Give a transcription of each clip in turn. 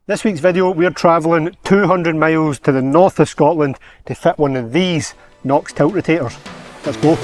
This week's video, we're travelling 200 miles to the north of Scotland to fit one of these NOX Tiltrotators. Let's go.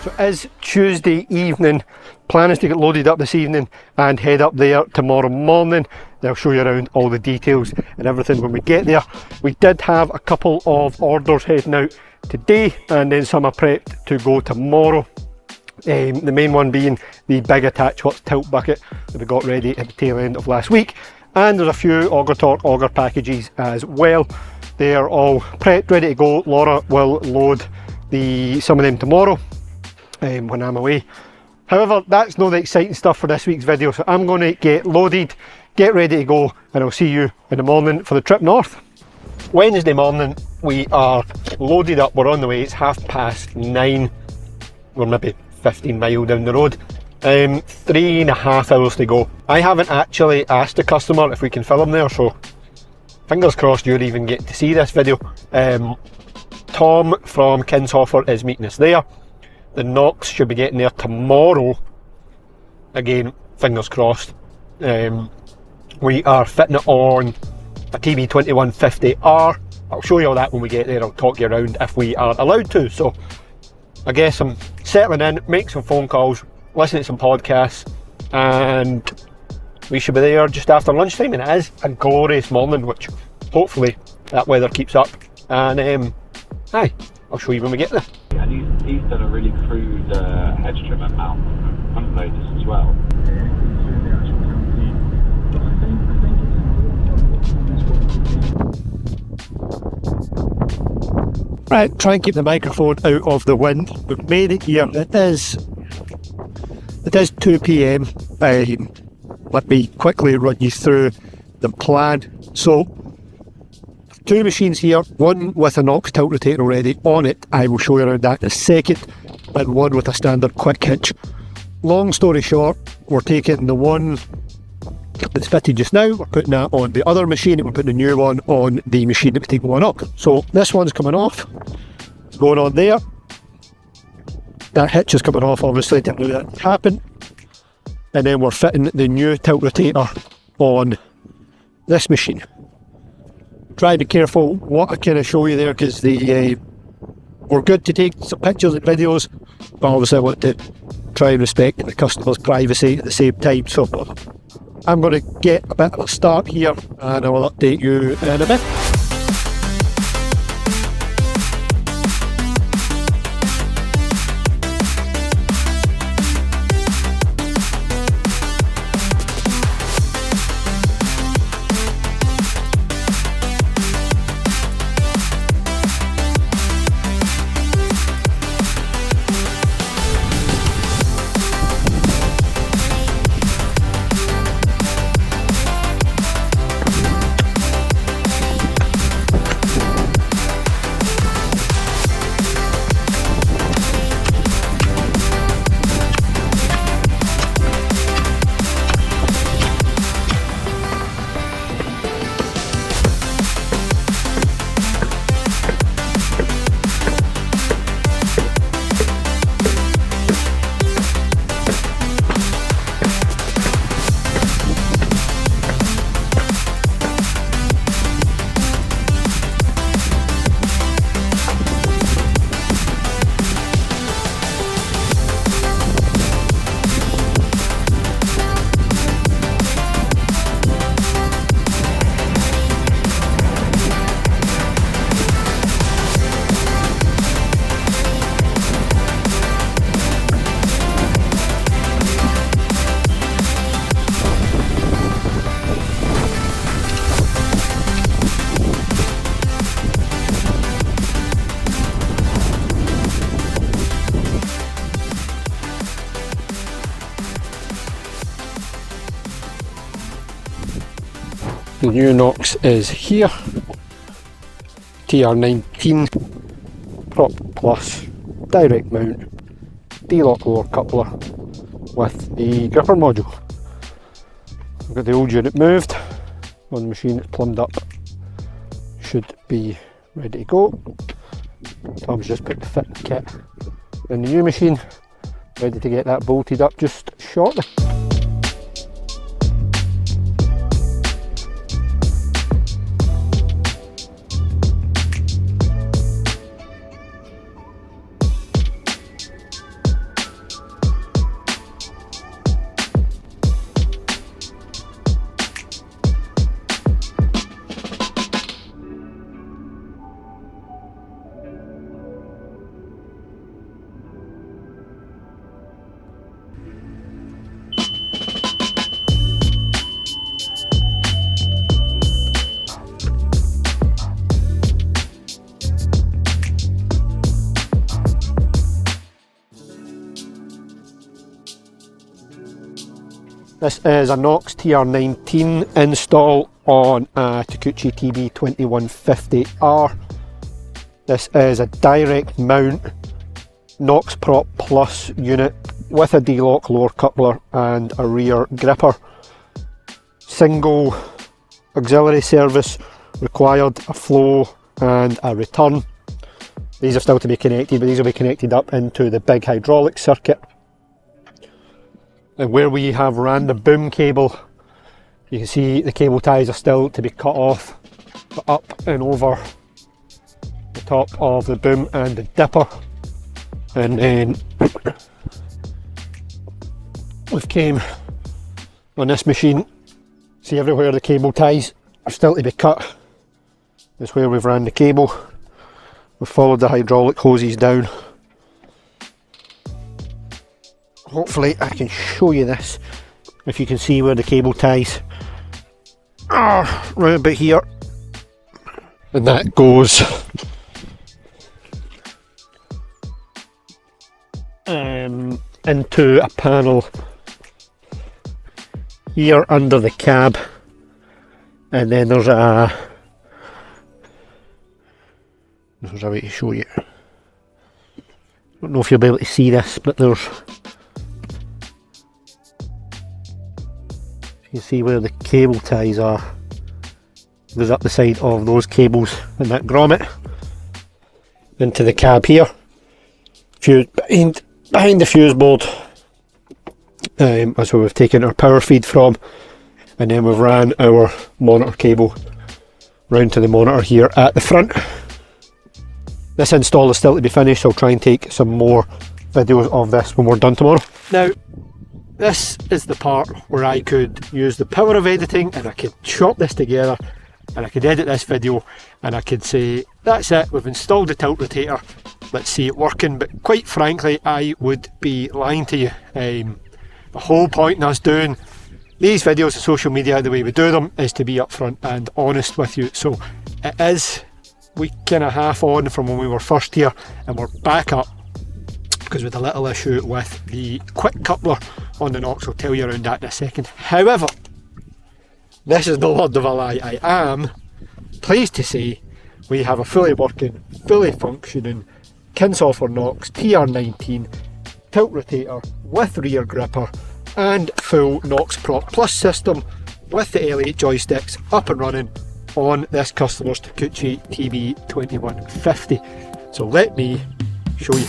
It is Tuesday evening. Plan is to get loaded up this evening and head up there tomorrow morning. They'll show you around all the details and everything when we get there. We did have a couple of orders heading out today and then some are prepped to go tomorrow. The main one being the big attach hot tilt bucket that we got ready at the tail end of last week, and there's a few auger torque auger packages as well. They're all prepped, ready to go. Laura will load some of them tomorrow when I'm away. However, that's not the exciting stuff for this week's video, so I'm going to get loaded, get ready to go, and I'll see you in the morning for the trip north. Wednesday morning, we are loaded up, we're on the way. It's 9:30, we're maybe 15 miles down the road. 3.5 hours to go. I haven't actually asked the customer if we can film there, so fingers crossed you'll even get to see this video. Tom from Kinshofer is meeting us there. The NOX should be getting there tomorrow. Again, fingers crossed. We are fitting it on a TB2150R. I'll show you all that when we get there. I'll talk you around if we are allowed to. So I guess I'm settling in, make some phone calls, listen to some podcasts, and we should be there just after lunchtime. And it is a glorious morning, which hopefully that weather keeps up. And aye, I'll show you when we get there. And he's done a really crude hedge trimmer mount on front loaders as well. Right, try and keep the microphone out of the wind. We've made it here. It is 2 PM. Let me quickly run you through the plan. So, two machines here, one with a NOX Tiltrotator already on it, I will show you around that in a second, and one with a standard quick hitch. Long story short, we're taking the one that's fitted just now, we're putting that on the other machine, and we're putting a new one on the machine that we take one up. So this one's coming off, it's going on there. That hitch is coming off, obviously, didn't know that happened. And then we're fitting the new Tiltrotator on this machine. Try to be careful what I kind of show you there, because we're good to take some pictures and videos, but obviously I want to try and respect the customer's privacy at the same time. So I'm going to get a bit of a start here and I will update you in a bit. The new NOX is here. TR19 Prop Plus direct mount D-lock lower coupler with the gripper module. I've got the old unit moved on the machine, it's plumbed up, should be ready to go. Tom's just put the fitting kit in the new machine, ready to get that bolted up just shortly. This is a NOX TR19 install on a Takeuchi TB2150R. This is a direct mount NOX Prop Plus unit with a D-lock lower coupler and a rear gripper. Single auxiliary service required, a flow and a return. These are still to be connected, but these will be connected up into the big hydraulic circuit. And where we have ran the boom cable, you can see the cable ties are still to be cut off, but up and over the top of the boom and the dipper. And then we've came on this machine, see everywhere the cable ties are still to be cut. That's where we've ran the cable. We've followed the hydraulic hoses down. Hopefully I can show you this, if you can see where the cable ties are, right about here. And that goes into a panel here under the cab, and then there's a way to show you. I don't know if you'll be able to see this, but there's, you can see where the cable ties are. Goes up the side of those cables and that grommet into the cab here. Behind the fuse board. That's where we've taken our power feed from, and then we've ran our monitor cable round to the monitor here at the front. This install is still to be finished, so I'll try and take some more videos of this when we're done tomorrow. Now, this is the part where I could use the power of editing, and I could chop this together, and I could edit this video, and I could say, that's it, we've installed the tilt rotator, let's see it working. But quite frankly, I would be lying to you. The whole point in us doing these videos on social media, the way we do them, is to be upfront and honest with you. So it is week and a half on from when we were first here, and we're back up because we had a little issue with the quick coupler on the NOX. I'll tell you around that in a second. However, this is no word of a lie. I am pleased to say we have a fully working, fully functioning Kinshofer NOX TR19 tilt rotator with rear gripper and full NOX Prop Plus system with the L8 joysticks up and running on this customer's Takeuchi TB2150. So let me show you.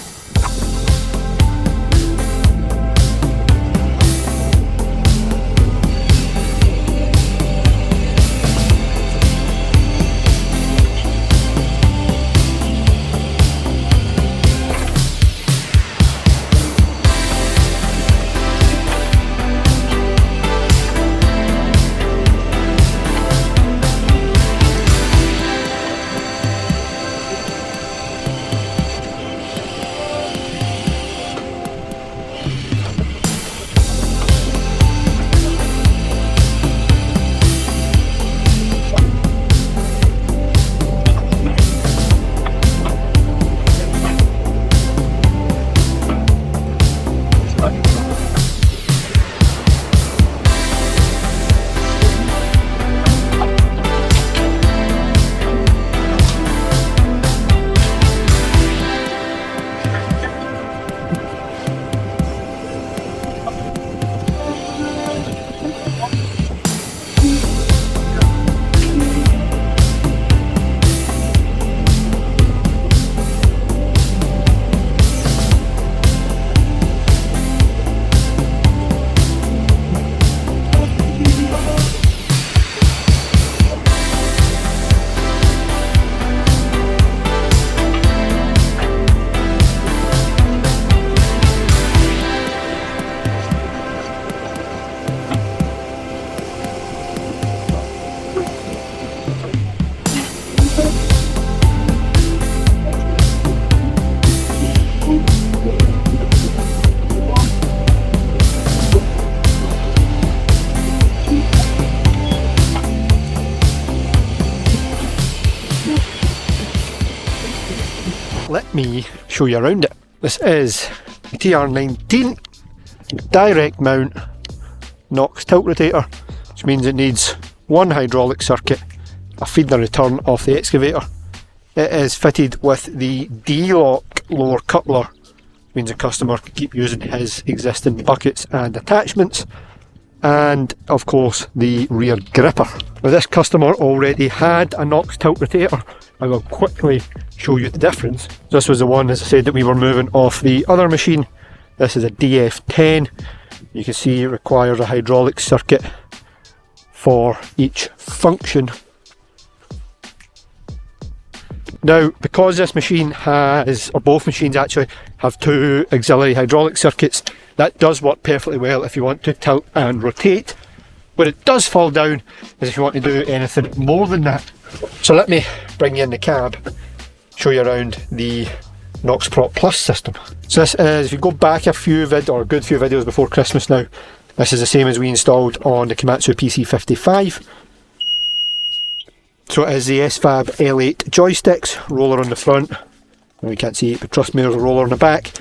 let me show you around it. This is the TR19 direct mount NOX Tiltrotator, which means it needs one hydraulic circuit, a feed and return off the excavator. It is fitted with the D-lock lower coupler, means the customer can keep using his existing buckets and attachments, and of course the rear gripper. Now this customer already had a NOX Tiltrotator. I will quickly show you the difference. This was the one, as I said, that we were moving off the other machine. This is a DF10. You can see it requires a hydraulic circuit for each function. Now, because this machine has, or both machines actually, have two auxiliary hydraulic circuits, that does work perfectly well if you want to tilt and rotate. Where it does fall down is if you want to do anything more than that. So let me bring you in the cab, show you around the NOX Prop Plus system. So this is, if you go back a good few videos before Christmas now, this is the same as we installed on the Komatsu PC55. So it is the SFAB L8 joysticks, roller on the front, well, you can't see it but trust me, there's a roller on the back,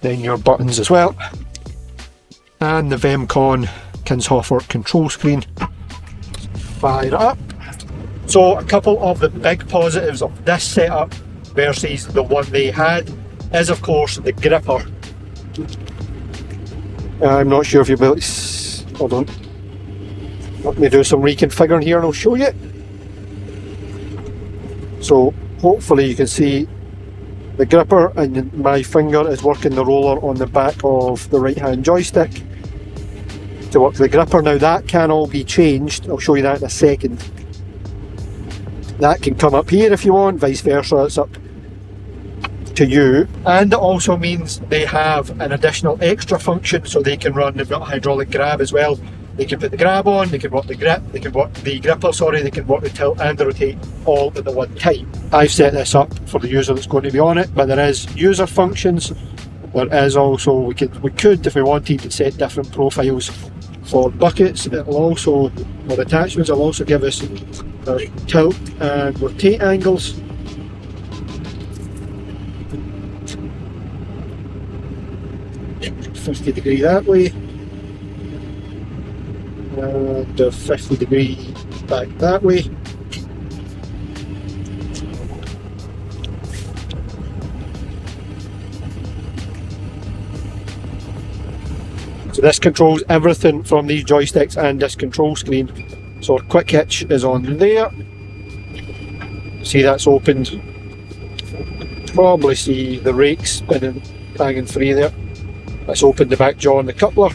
then your buttons as well, and the Vemcon Kinshofer control screen. Fire it up. So a couple of the big positives of this setup versus the one they had is of course the gripper. I'm not sure if you'll be able to, hold on, let me do some reconfiguring here and I'll show you. So hopefully you can see the gripper, and my finger is working the roller on the back of the right hand joystick to work the gripper. Now that can all be changed, I'll show you that in a second. That can come up here if you want, vice versa, it's up to you. And it also means they have an additional extra function, so they can run, they've got a hydraulic grab as well. They can put the grab on, they can work the grip, they can work the gripper, they can work the tilt and the rotate all at the one time. I've set this up for the user that's going to be on it, but there is user functions. There is also, we could if we wanted, set different profiles for buckets. It'll also, or attachments, will also give us tilt and rotate angles. $50 that way. And a 50 degree back that way. So this controls everything from these joysticks and this control screen. So our quick hitch is on there. See, that's opened. Probably see the rake spinning, hanging free there. Let's open the back jaw on the coupler.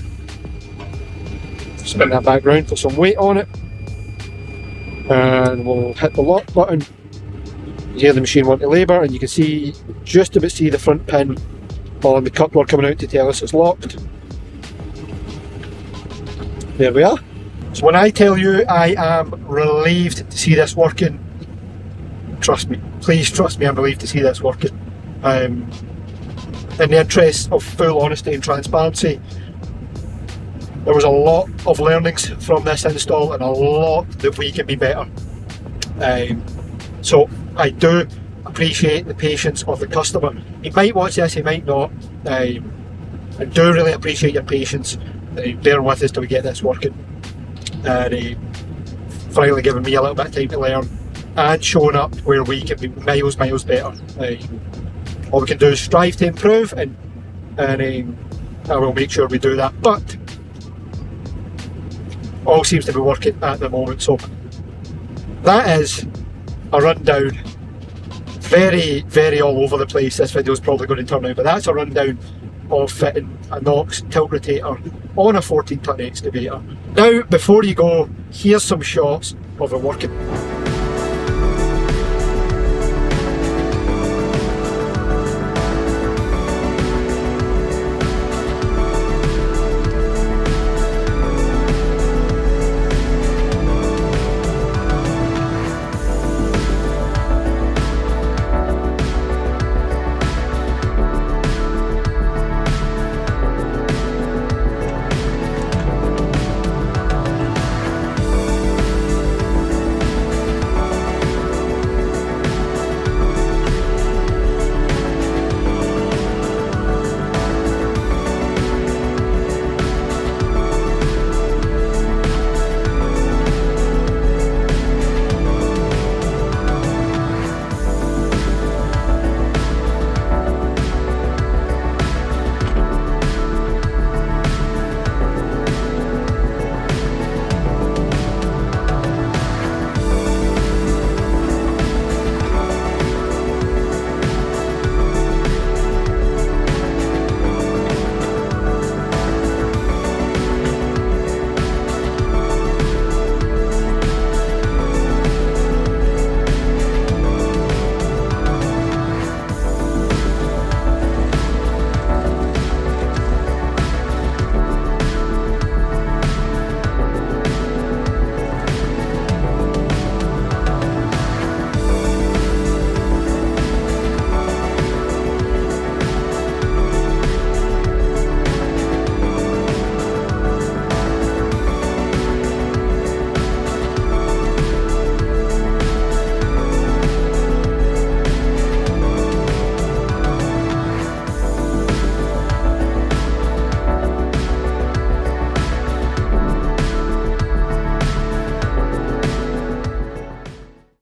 Spin that back round, put some weight on it, and we'll hit the lock button. You hear the machine want to labour, and you can see, just about see the front pin on the coupler coming out to tell us it's locked. There we are. So when I tell you I am relieved to see this working, trust me, please trust me, I'm relieved to see this working. In the interest of full honesty and transparency, there was a lot of learnings from this install and a lot that we can be better. So I do appreciate the patience of the customer. He might watch this, he might not. I do really appreciate your patience. Bear with us till we get this working. And finally giving me a little bit of time to learn and showing up where we can be miles better. All we can do is strive to improve, and I will make sure we do that. But all seems to be working at the moment. So that is a rundown. Very all over the place this video is probably going to turn out, but that's a rundown of fitting a NOX Tiltrotator on a 14 ton excavator. Now before you go, here's some shots of it working.